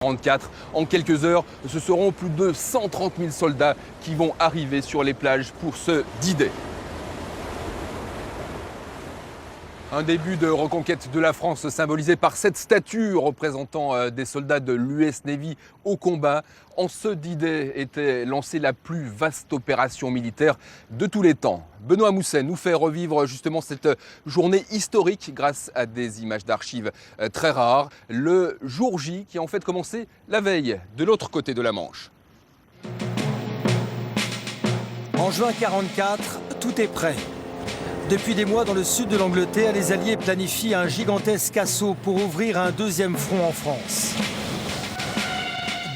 44. En quelques heures, ce seront plus de 130 000 soldats qui vont arriver sur les plages pour ce D-Day. Un début de reconquête de la France symbolisé par cette statue représentant des soldats de l'US Navy au combat. En ce D-Day était lancée la plus vaste opération militaire de tous les temps. Benoît Mousset nous fait revivre justement cette journée historique grâce à des images d'archives très rares. Le jour J qui a en fait commencé la veille de l'autre côté de la Manche. En juin 1944, tout est prêt. Depuis des mois, dans le sud de l'Angleterre, les Alliés planifient un gigantesque assaut pour ouvrir un deuxième front en France.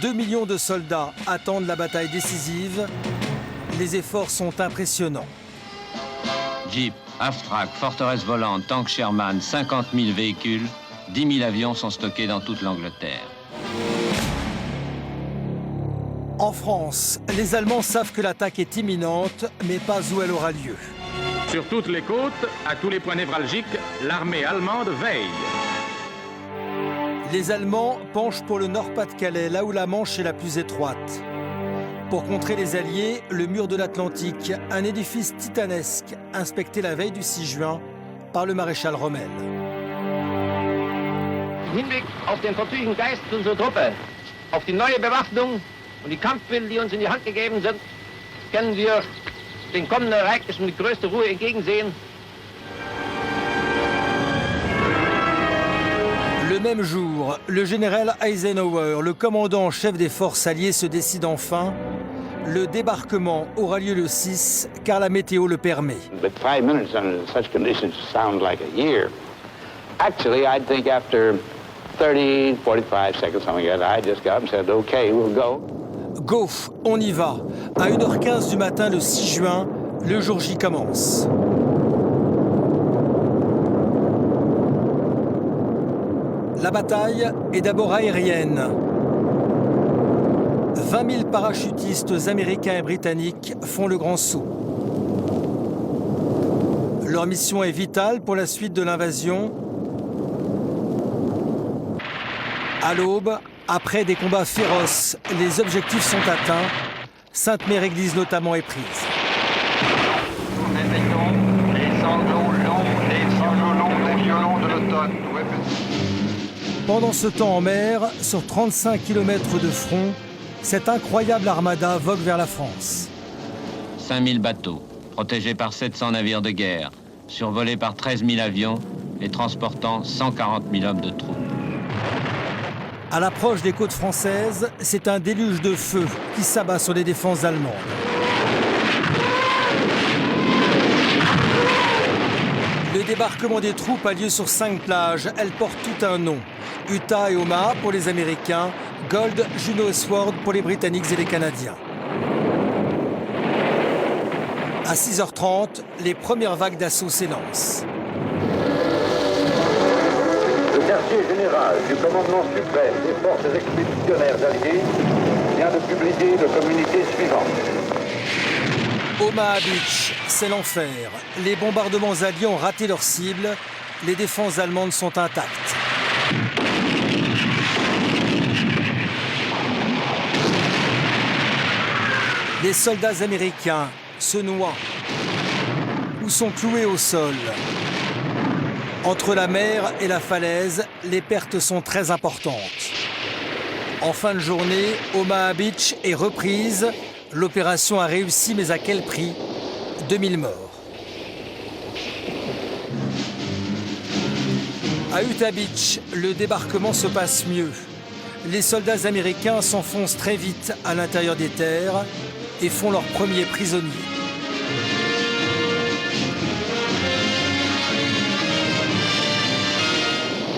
2 millions de soldats attendent la bataille décisive. Les efforts sont impressionnants. Jeep, Aftrak, forteresse volante, tank Sherman, 50 000 véhicules, 10 000 avions sont stockés dans toute l'Angleterre. En France, les Allemands savent que l'attaque est imminente, mais pas où elle aura lieu. Sur toutes les côtes, à tous les points névralgiques, l'armée allemande veille. Les Allemands penchent pour le Nord-Pas-de-Calais, là où la Manche est la plus étroite. Pour contrer les Alliés, le mur de l'Atlantique, un édifice titanesque, inspecté la veille du 6 juin par le maréchal Rommel. Im Hinblick auf den verzüglichen Geist unserer Truppe, auf die neue Bewaffnung und die Kampfmittel, die uns in die Hand gegeben sind, können wir den kommenden Ereignissen mit größter Ruhe entgegensehen. Le même jour, le général Eisenhower, le commandant en chef des forces alliées, se décide enfin. Le débarquement aura lieu le 6, car la météo le permet. But 5 minutes under such conditions sounds like a year. Actually, I think after 30, 45 seconds, something like that, I just got up and said, okay, we'll go. Go, on y va. À 1h15 du matin, le 6 juin, le jour J commence. La bataille est d'abord aérienne. 20 000 parachutistes américains et britanniques font le grand saut. Leur mission est vitale pour la suite de l'invasion. À l'aube, après des combats féroces, les objectifs sont atteints. Sainte-Mère-Église notamment est prise. Les sanglots longs des violons de l'automne. Pendant ce temps en mer, sur 35 km de front, cette incroyable armada vogue vers la France. 5000 bateaux, protégés par 700 navires de guerre, survolés par 13 000 avions et transportant 140 000 hommes de troupes. À l'approche des côtes françaises, c'est un déluge de feu qui s'abat sur les défenses allemandes. Le débarquement des troupes a lieu sur 5 plages. Elles portent tout un nom. Utah et Omaha pour les Américains, Gold, Juno et Sword pour les Britanniques et les Canadiens. À 6h30, les premières vagues d'assaut s'élancent. Le quartier général du commandement suprême des forces expéditionnaires alliées vient de publier le communiqué suivant. Omaha Beach, c'est l'enfer. Les bombardements alliés ont raté leur cible. Les défenses allemandes sont intactes. Les soldats américains se noient ou sont cloués au sol. Entre la mer et la falaise, les pertes sont très importantes. En fin de journée, Omaha Beach est reprise. L'opération a réussi, mais à quel prix? 2000 morts. À Utah Beach, le débarquement se passe mieux. Les soldats américains s'enfoncent très vite à l'intérieur des terres et font leurs premiers prisonniers.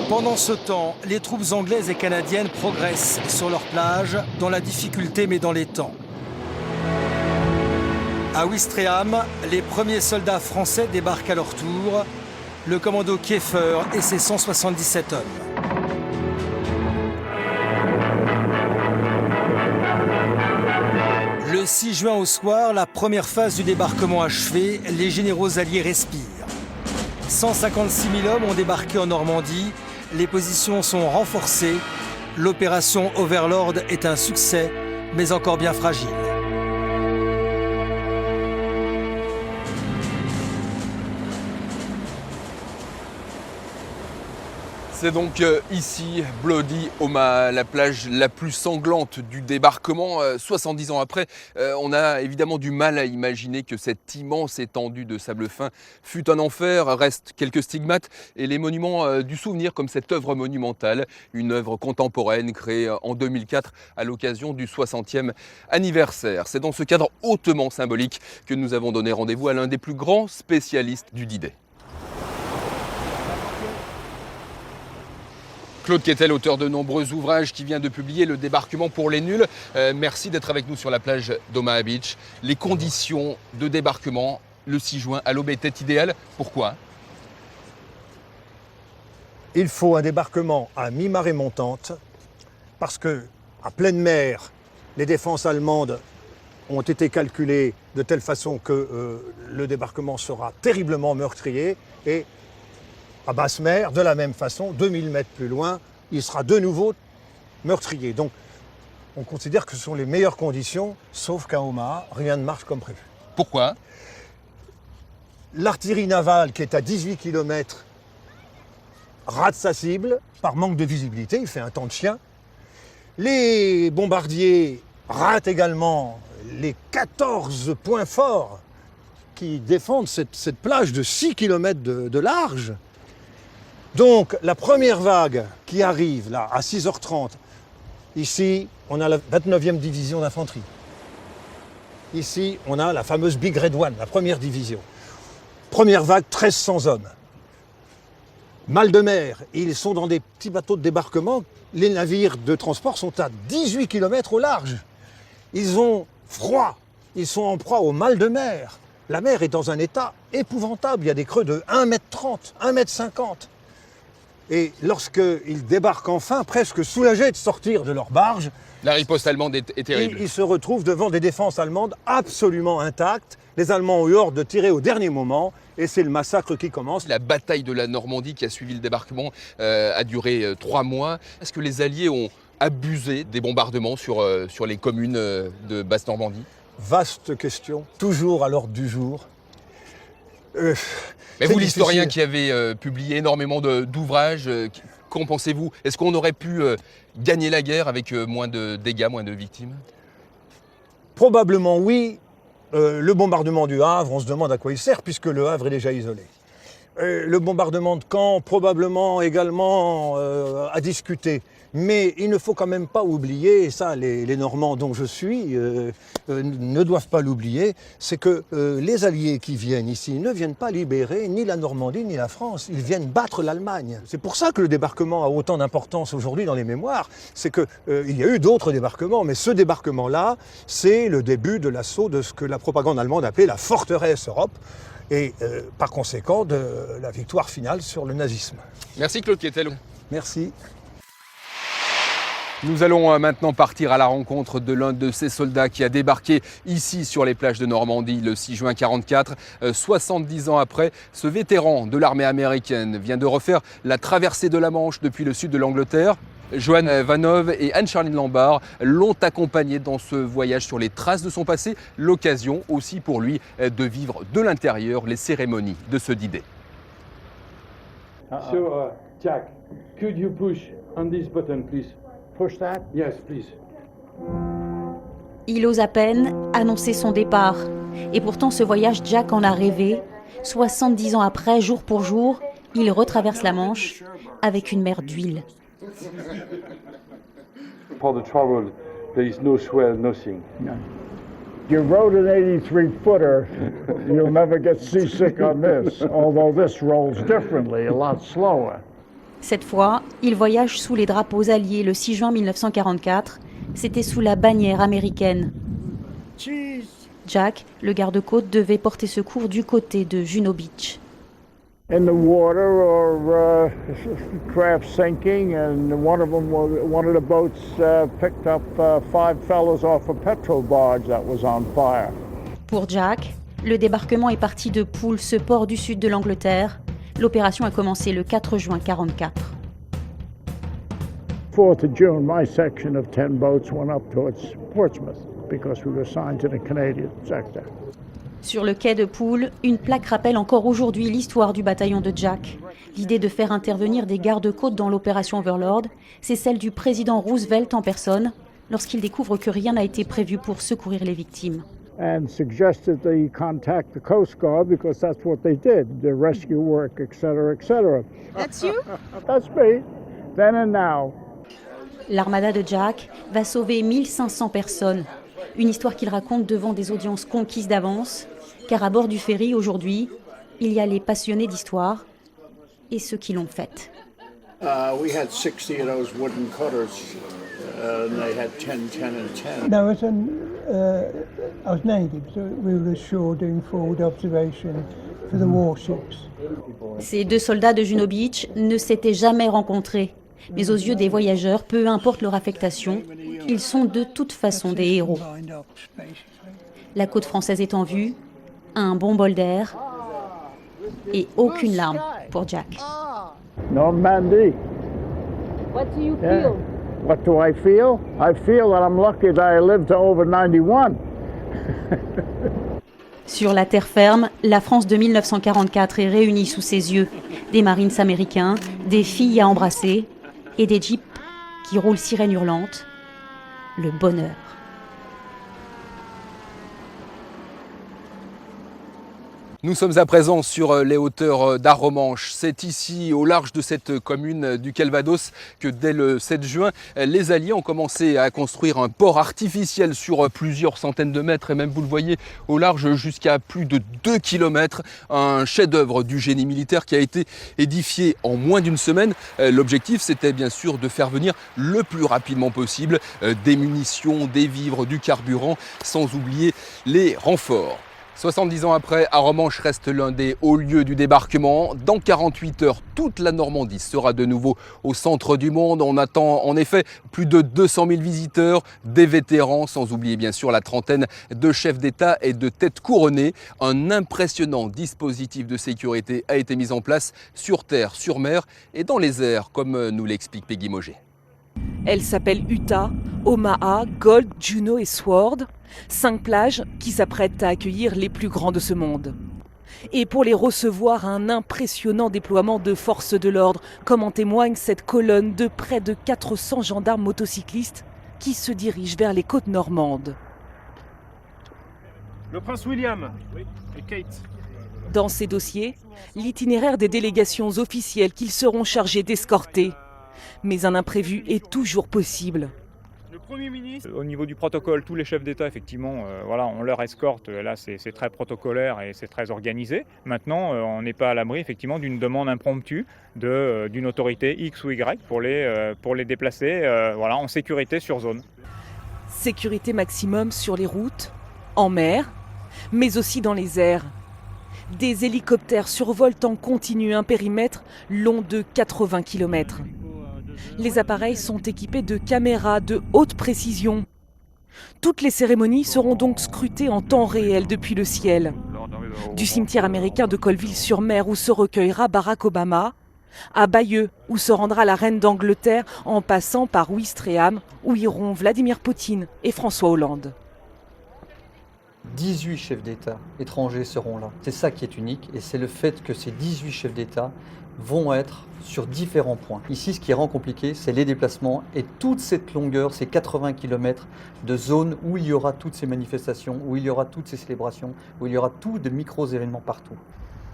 Pendant ce temps, les troupes anglaises et canadiennes progressent sur leur plage, dans la difficulté mais dans les temps. À Ouistreham, les premiers soldats français débarquent à leur tour, le commando Kieffer et ses 177 hommes. Le 6 juin au soir, la première phase du débarquement achevée, les généraux alliés respirent. 156 000 hommes ont débarqué en Normandie, les positions sont renforcées, l'opération Overlord est un succès, mais encore bien fragile. C'est donc ici, Bloody Omaha, la plage la plus sanglante du débarquement. 70 ans après, on a évidemment du mal à imaginer que cette immense étendue de sable fin fut un enfer. Restent quelques stigmates et les monuments du souvenir, comme cette œuvre monumentale, une œuvre contemporaine créée en 2004 à l'occasion du 60e anniversaire. C'est dans ce cadre hautement symbolique que nous avons donné rendez-vous à l'un des plus grands spécialistes du D-Day. Claude Quettel, auteur de nombreux ouvrages, qui vient de publier Le débarquement pour les nuls. Merci d'être avec nous sur la plage d'Omaha Beach. Les conditions de débarquement le 6 juin à l'aube étaient idéales. Pourquoi ? Il faut un débarquement à mi-marée montante parce que à pleine mer, les défenses allemandes ont été calculées de telle façon que le débarquement sera terriblement meurtrier et à basse mer, de la même façon, 2000 mètres plus loin, il sera de nouveau meurtrier. Donc, on considère que ce sont les meilleures conditions, sauf qu'à Omaha, rien ne marche comme prévu. Pourquoi ? L'artillerie navale, qui est à 18 km, rate sa cible par manque de visibilité, il fait un temps de chien. Les bombardiers ratent également les 14 points forts qui défendent cette plage de 6 km de large. Donc, la première vague qui arrive, là, à 6h30, ici, on a la 29e division d'infanterie. Ici, on a la fameuse Big Red One, la première division. Première vague, 1300 hommes. Mal de mer, ils sont dans des petits bateaux de débarquement. Les navires de transport sont à 18 km au large. Ils ont froid, ils sont en proie au mal de mer. La mer est dans un état épouvantable, il y a des creux de 1,30 m, 1,50 m. Et lorsqu'ils débarquent enfin, presque soulagés de sortir de leur barge, la riposte allemande est terrible. Ils se retrouvent devant des défenses allemandes absolument intactes. Les Allemands ont eu ordre de tirer au dernier moment et c'est le massacre qui commence. La bataille de la Normandie qui a suivi le débarquement a duré 3 mois. Est-ce que les Alliés ont abusé des bombardements sur les communes de Basse-Normandie ? Vaste question, toujours à l'ordre du jour. Mais vous, l'historien qui avez publié énormément d'ouvrages, qu'en pensez-vous ? Est-ce qu'on aurait pu gagner la guerre avec moins de dégâts, moins de victimes ? Probablement oui. Le bombardement du Havre, on se demande à quoi il sert puisque le Havre est déjà isolé. Le bombardement de Caen, probablement également à discuter. Mais il ne faut quand même pas oublier, et ça les Normands dont je suis ne doivent pas l'oublier, c'est que les Alliés qui viennent ici ne viennent pas libérer ni la Normandie ni la France, ils viennent battre l'Allemagne. C'est pour ça que le débarquement a autant d'importance aujourd'hui dans les mémoires, c'est qu'il y a eu d'autres débarquements, mais ce débarquement-là, c'est le début de l'assaut de ce que la propagande allemande appelait la forteresse Europe, et par conséquent de la victoire finale sur le nazisme. Merci Claude Quettel. Merci. Nous allons maintenant partir à la rencontre de l'un de ces soldats qui a débarqué ici sur les plages de Normandie le 6 juin 1944. 70 ans après, ce vétéran de l'armée américaine vient de refaire la traversée de la Manche depuis le sud de l'Angleterre. Johan Vanove et Anne-Charline Lambard l'ont accompagné dans ce voyage sur les traces de son passé, l'occasion aussi pour lui de vivre de l'intérieur les cérémonies de ce D-Day. So, Jack, could you push on this button, please? Push that? Yes, please. Il ose à peine annoncer son départ. Et pourtant, ce voyage, Jack en a rêvé. 70 ans après, jour pour jour, il retraverse la Manche avec une mer d'huile. For the trouble, there is no swell, nothing. You rode an 83-footer, you'll never get seasick on this, although this rolls differently, a lot slower. Cette fois, il voyage sous les drapeaux alliés le 6 juin 1944. C'était sous la bannière américaine. Jack, le garde-côte, devait porter secours du côté de Juno Beach. In the water or craft sinking, and one of the boats picked up 5 fellows off a petrol barge that was on fire. Pour Jack, le débarquement est parti de Poole, ce port du sud de l'Angleterre. L'opération a commencé le 4 juin 1944. 4th of June, my section of 10 boats went up towards Portsmouth because we were assigned to the Canadian sector. Sur le quai de Poole, une plaque rappelle encore aujourd'hui l'histoire du bataillon de Jack. L'idée de faire intervenir des gardes-côtes dans l'opération Overlord, c'est celle du président Roosevelt en personne, lorsqu'il découvre que rien n'a été prévu pour secourir les victimes. And suggested they contact the Coast Guard because that's what they did, the rescue work, etc., etc. That's you? That's me, then and now. L'armada de Jack va sauver 1500 personnes. Une histoire qu'il raconte devant des audiences conquises d'avance, car à bord du ferry aujourd'hui, il y a les passionnés d'histoire et ceux qui l'ont faite. We had 60 of those wooden cutters, and they had 10, 10, and 10. No, I was Navy, so we were ashore doing forward observation for the warships. Ces deux soldats de Juno Beach ne s'étaient jamais rencontrés. Mais aux yeux des voyageurs, peu importe leur affectation, ils sont de toute façon des héros. La côte française est en vue, un bon bol d'air et aucune larme pour Jack. Normandy. What do you feel? What do I feel? I feel that I'm lucky that I lived to over 91. Sur la terre ferme, la France de 1944 est réunie sous ses yeux. Des Marines américains, des filles à embrasser et des jeeps qui roulent sirène hurlante. Le bonheur. Nous sommes à présent sur les hauteurs d'Arromanches. C'est ici, au large de cette commune du Calvados, que dès le 7 juin, les Alliés ont commencé à construire un port artificiel sur plusieurs centaines de mètres, et même, vous le voyez, au large jusqu'à plus de 2 km. Un chef-d'œuvre du génie militaire qui a été édifié en moins d'une semaine. L'objectif, c'était bien sûr de faire venir le plus rapidement possible des munitions, des vivres, du carburant, sans oublier les renforts. 70 ans après, Arromanches reste l'un des hauts lieux du débarquement. Dans 48 heures, toute la Normandie sera de nouveau au centre du monde. On attend en effet plus de 200 000 visiteurs, des vétérans, sans oublier bien sûr la trentaine de chefs d'État et de têtes couronnées. Un impressionnant dispositif de sécurité a été mis en place sur terre, sur mer et dans les airs, comme nous l'explique Peggy Moget. Elle s'appelle Utah, Omaha, Gold, Juno et Sword, 5 plages qui s'apprêtent à accueillir les plus grands de ce monde. Et pour les recevoir, un impressionnant déploiement de forces de l'ordre, comme en témoigne cette colonne de près de 400 gendarmes motocyclistes qui se dirigent vers les côtes normandes. Le prince William et Kate. Dans ces dossiers, l'itinéraire des délégations officielles qu'ils seront chargés d'escorter. Mais un imprévu est toujours possible. Le Premier ministre. Au niveau du protocole, tous les chefs d'État, effectivement, on leur escorte. Là, c'est très protocolaire et c'est très organisé. Maintenant, on n'est pas à l'abri, effectivement, d'une demande impromptue d'une autorité X ou Y pour les déplacer en sécurité sur zone. Sécurité maximum sur les routes, en mer, mais aussi dans les airs. Des hélicoptères survolent en continu un périmètre long de 80 km. Les appareils sont équipés de caméras de haute précision. Toutes les cérémonies seront donc scrutées en temps réel depuis le ciel. Du cimetière américain de Colville-sur-Mer où se recueillera Barack Obama, à Bayeux où se rendra la reine d'Angleterre en passant par Ouistreham où iront Vladimir Poutine et François Hollande. 18 chefs d'État étrangers seront là. C'est ça qui est unique et c'est le fait que ces 18 chefs d'État vont être sur différents points. Ici, ce qui rend compliqué, c'est les déplacements et toute cette longueur, ces 80 km de zone où il y aura toutes ces manifestations, où il y aura toutes ces célébrations, où il y aura tout de micro-événements partout.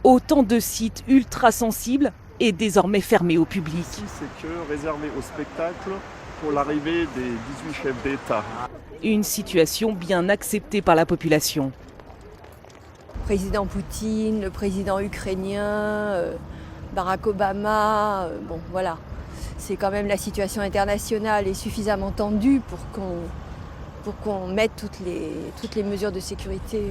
Autant de sites ultra sensibles et désormais fermés au public. Ici, c'est que réservé au spectacle pour l'arrivée des 18 chefs d'État. Une situation bien acceptée par la population. Le président Poutine, le président ukrainien, Barack Obama, bon voilà. C'est quand même la situation internationale est suffisamment tendue pour qu'on mette toutes les mesures de sécurité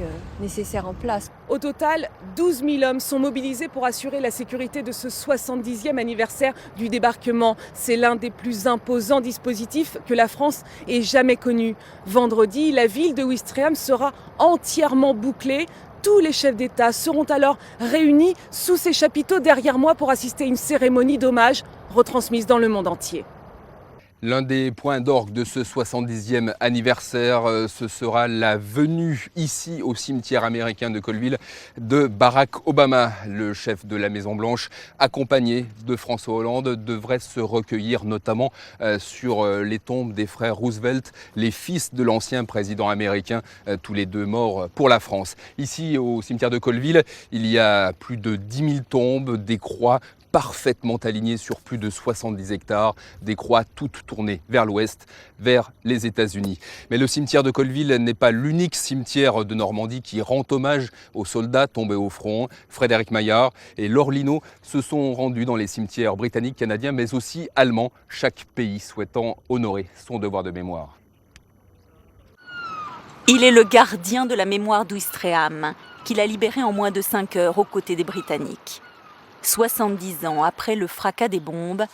nécessaires en place. Au total, 12 000 hommes sont mobilisés pour assurer la sécurité de ce 70e anniversaire du débarquement. C'est l'un des plus imposants dispositifs que la France ait jamais connu. Vendredi, la ville de Ouistreham sera entièrement bouclée. Tous les chefs d'État seront alors réunis sous ces chapiteaux derrière moi pour assister à une cérémonie d'hommage retransmise dans le monde entier. L'un des points d'orgue de ce 70e anniversaire, ce sera la venue ici au cimetière américain de Colville de Barack Obama. Le chef de la Maison-Blanche, accompagné de François Hollande, devrait se recueillir notamment sur les tombes des frères Roosevelt, les fils de l'ancien président américain, tous les deux morts pour la France. Ici au cimetière de Colville, il y a plus de 10 000 tombes, des croix parfaitement alignées sur plus de 70 hectares, des croix toutes tournées vers l'ouest, vers les États-Unis. Mais le cimetière de Colville n'est pas l'unique cimetière de Normandie qui rend hommage aux soldats tombés au front. Frédéric Maillard et Laure Linault se sont rendus dans les cimetières britanniques, canadiens, mais aussi allemands, chaque pays souhaitant honorer son devoir de mémoire. Il est le gardien de la mémoire d'Ouistreham, qu'il a libéré en moins de 5 heures aux côtés des Britanniques. 70 ans après le fracas des bombes,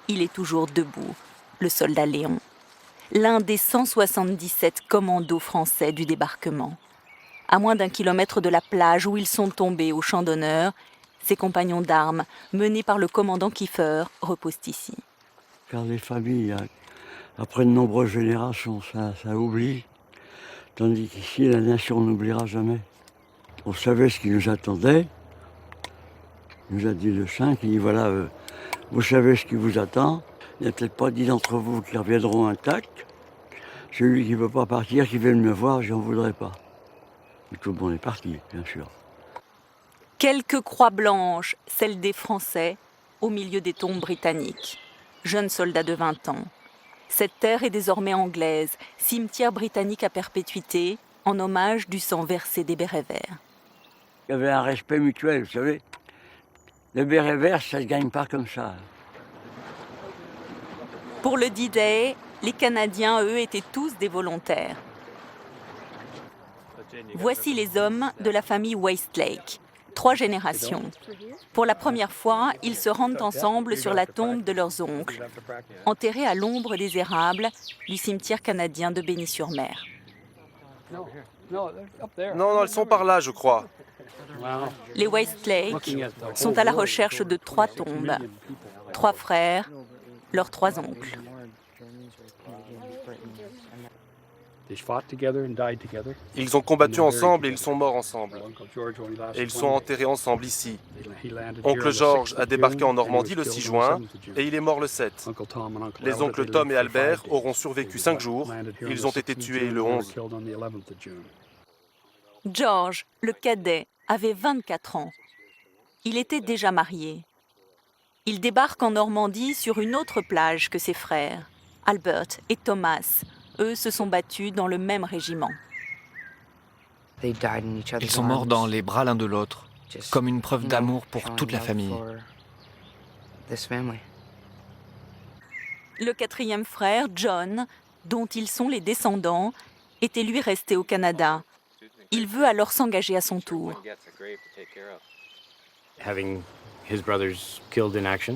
il est toujours debout, le soldat Léon, l'un des 177 commandos français du débarquement. À moins d'1 kilomètre de la plage où ils sont tombés au champ d'honneur, ses compagnons d'armes, menés par le commandant Kiefer, reposent ici. Car les familles, après de nombreuses générations, ça oublie, tandis qu'ici, la nation n'oubliera jamais. On savait ce qui nous attendait. Il nous a dit le 5, il dit voilà, vous savez ce qui vous attend. Il n'y a peut-être pas 10 d'entre vous qui reviendront intacts. Celui qui ne veut pas partir, qui vient me voir, j'en voudrais pas. Et tout le monde est parti, bien sûr. Quelques croix blanches, celles des Français, au milieu des tombes britanniques. Jeunes soldats de 20 ans. Cette terre est désormais anglaise, cimetière britannique à perpétuité, en hommage du sang versé des bérets verts. Il y avait un respect mutuel, vous savez. Le béret vert, ça ne se gagne pas comme ça. Pour le D-Day, les Canadiens, eux, étaient tous des volontaires. Voici les hommes de la famille Westlake, 3 générations. Pour la première fois, ils se rendent ensemble sur la tombe de leurs oncles, enterrés à l'ombre des érables du cimetière canadien de Bény-sur-Mer. Non, elles sont par là, je crois. Les Westlake sont à la recherche de 3 tombes, 3 frères, leurs 3 oncles. Ils ont combattu ensemble et ils sont morts ensemble. Et ils sont enterrés ensemble ici. Oncle George a débarqué en Normandie le 6 juin et il est mort le 7. Les oncles Tom et Albert auront survécu 5 jours. Ils ont été tués le 11. George, le cadet, avait 24 ans. Il était déjà marié. Il débarque en Normandie sur une autre plage que ses frères. Albert et Thomas, eux, se sont battus dans le même régiment. Ils sont morts dans les bras l'un de l'autre, comme une preuve d'amour pour toute la famille. Le 4e frère, John, dont ils sont les descendants, était lui resté au Canada. Il veut alors s'engager à son tour.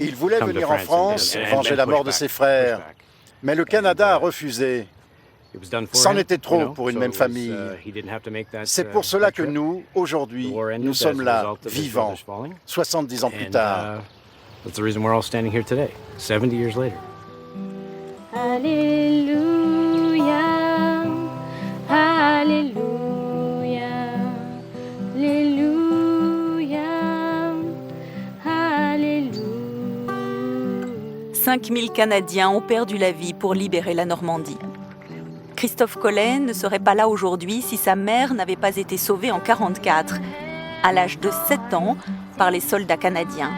Il voulait venir en France, venger la mort de ses frères, mais le Canada a refusé. C'en était trop pour une même famille. C'est pour cela que nous, aujourd'hui, nous sommes là, vivants, 70 ans plus tard. Alléluia, Alléluia, Alléluia, Alléluia. 5000 Canadiens ont perdu la vie pour libérer la Normandie. Christophe Collet ne serait pas là aujourd'hui si sa mère n'avait pas été sauvée en 1944, à l'âge de 7 ans, par les soldats canadiens.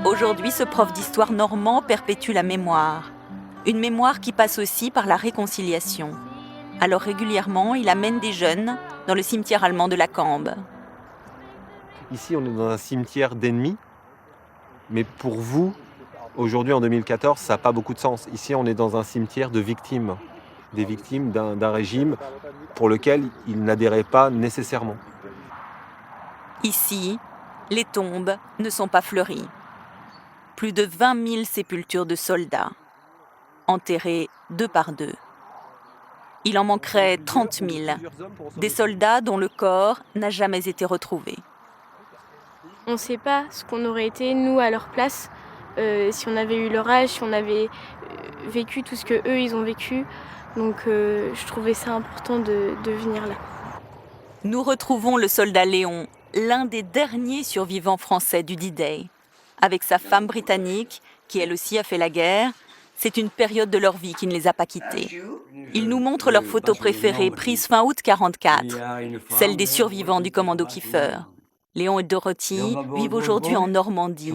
Aujourd'hui, ce prof d'histoire normand perpétue la mémoire. Une mémoire qui passe aussi par la réconciliation. Alors régulièrement, il amène des jeunes dans le cimetière allemand de la Cambe. Ici, on est dans un cimetière d'ennemis, mais pour vous, aujourd'hui, en 2014, ça n'a pas beaucoup de sens. Ici, on est dans un cimetière de victimes, des victimes d'un régime pour lequel ils n'adhéraient pas nécessairement. Ici, les tombes ne sont pas fleuries. Plus de 20 000 sépultures de soldats, enterrés 2 par 2. Il en manquerait 30 000, des soldats dont le corps n'a jamais été retrouvé. On ne sait pas ce qu'on aurait été, nous, à leur place, si on avait eu leur âge, si on avait vécu tout ce que eux ils ont vécu. Donc je trouvais ça important de venir là. Nous retrouvons le soldat Léon, l'un des derniers survivants français du D-Day. Avec sa femme britannique, qui elle aussi a fait la guerre, c'est une période de leur vie qui ne les a pas quittés. Ils nous montrent leurs photos préférées prises fin août 1944, celles des survivants du commando Kiefer. Léon et Dorothy vivent aujourd'hui en Normandie.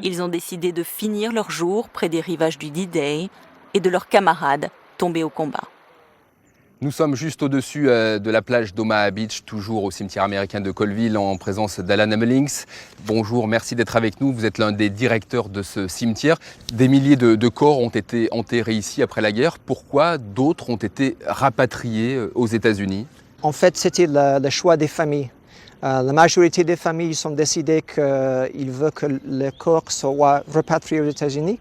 Ils ont décidé de finir leur jour près des rivages du D-Day et de leurs camarades tombés au combat. Nous sommes juste au-dessus de la plage d'Omaha Beach, toujours au cimetière américain de Colville, en présence d'Alan Hemmelings. Bonjour, merci d'être avec nous. Vous êtes l'un des directeurs de ce cimetière. Des milliers de corps ont été enterrés ici après la guerre. Pourquoi d'autres ont été rapatriés aux États-Unis? En fait, c'était le choix des familles. La majorité des familles ont décidé qu'ils veulent que le corps soit rapatrié aux États-Unis.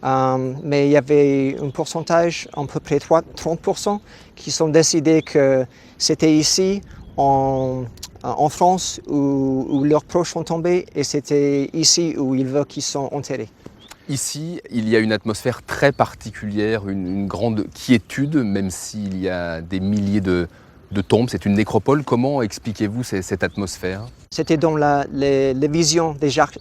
Mais il y avait un pourcentage, à peu près 30%, qui ont décidé que c'était ici, en France, où leurs proches sont tombés, et c'était ici où ils veulent qu'ils soient enterrés. Ici, il y a une atmosphère très particulière, une grande quiétude, même s'il y a des milliers de tombes. C'est une nécropole. Comment expliquez-vous cette atmosphère? C'était dans les visions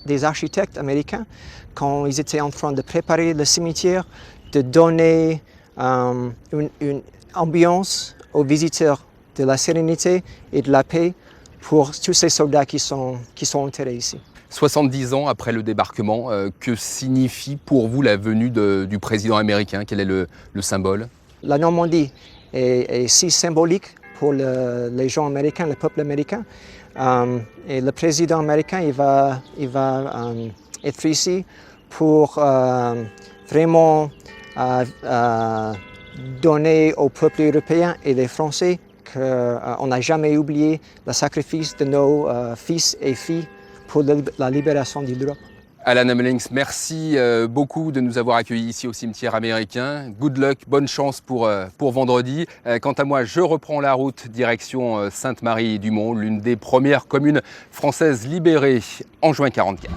des architectes américains, quand ils étaient en train de préparer le cimetière, de donner une ambiance aux visiteurs de la sérénité et de la paix pour tous ces soldats qui sont enterrés ici. 70 ans après le débarquement, que signifie pour vous la venue du président américain? Quel est le symbole? La Normandie est si symbolique pour les gens américains, le peuple américain. Et le président américain, il va être ici pour vraiment donner au peuple européen et les Français qu'on n'a jamais oublié le sacrifice de nos fils et filles pour la libération de l'Europe. Alan Hemmelings, merci beaucoup de nous avoir accueillis ici au cimetière américain. Good luck, bonne chance pour vendredi. Quant à moi, je reprends la route direction Sainte-Marie-du-Mont, l'une des premières communes françaises libérées en juin 1944.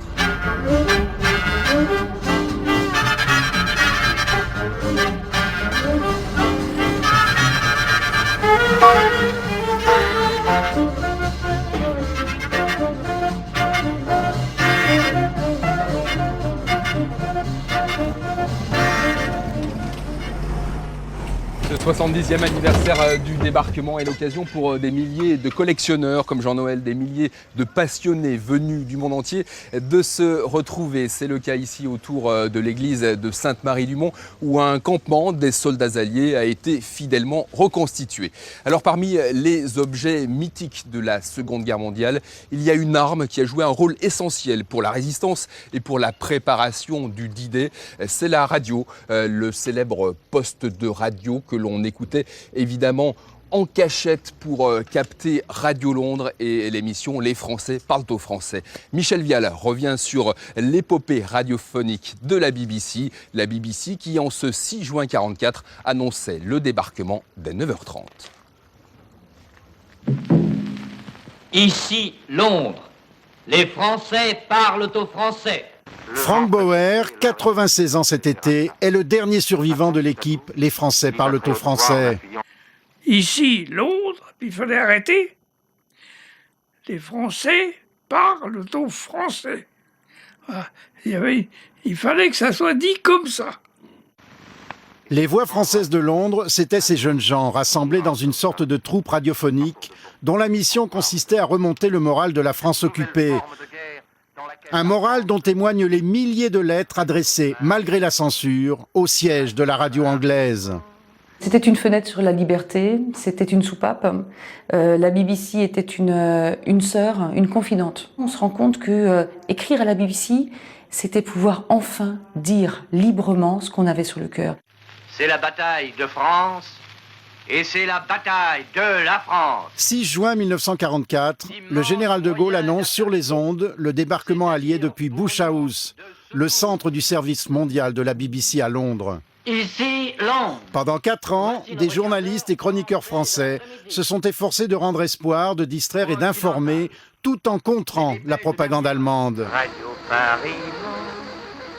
Le 70e anniversaire du débarquement est l'occasion pour des milliers de collectionneurs comme Jean-Noël, des milliers de passionnés venus du monde entier de se retrouver. C'est le cas ici autour de l'église de Sainte-Marie-du-Mont où un campement des soldats alliés a été fidèlement reconstitué. Alors parmi les objets mythiques de la Seconde Guerre mondiale, il y a une arme qui a joué un rôle essentiel pour la résistance et pour la préparation du D-Day. C'est la radio, le célèbre poste de radio que l'on écoutait évidemment en cachette pour capter Radio Londres et l'émission Les Français parlent aux Français. Michel Vial revient sur l'épopée radiophonique de la BBC qui en ce 6 juin 1944 annonçait le débarquement dès 9h30. Ici Londres, les Français parlent aux Français. Frank Bauer, 96 ans cet été, est le dernier survivant de l'équipe Les Français parlent aux Français. Ici, Londres, il fallait arrêter. Les Français parlent aux Français. Il fallait que ça soit dit comme ça. Les Voix françaises de Londres, c'étaient ces jeunes gens rassemblés dans une sorte de troupe radiophonique dont la mission consistait à remonter le moral de la France occupée. Un moral dont témoignent les milliers de lettres adressées, malgré la censure, au siège de la radio anglaise. C'était une fenêtre sur la liberté, c'était une soupape. La BBC était une sœur, une confidente. On se rend compte que écrire à la BBC, c'était pouvoir enfin dire librement ce qu'on avait sur le cœur. C'est la bataille de France et c'est la bataille de la France. 6 juin 1944, le général de Gaulle annonce sur les ondes le débarquement allié depuis Bush House, le centre du service mondial de la BBC à Londres. Ici, Londres. Pendant 4 ans, des journalistes et chroniqueurs français se sont efforcés de rendre espoir, de distraire et d'informer, tout en contrant la propagande allemande. Radio Paris,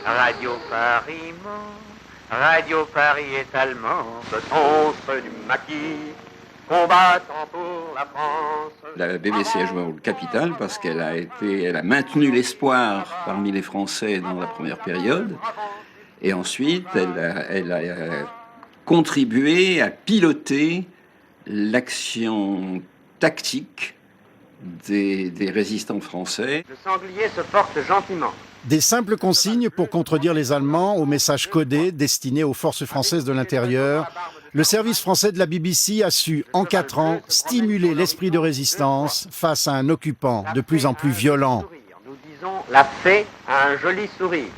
Radio Paris ment, Radio Paris est allemand, ce monstre du maquis, combattant pour la France. La BBC a joué un rôle capital parce qu'elle a maintenu l'espoir parmi les Français dans la première période. Et ensuite, elle a contribué à piloter l'action tactique des résistants français. Le sanglier se porte gentiment. Des simples consignes pour contredire les Allemands aux messages codés destinés aux forces françaises de l'intérieur. Le service français de la BBC a su, en 4 ans, stimuler l'esprit de résistance face à un occupant de plus en plus violent. Nous disons, la fée a un joli sourire.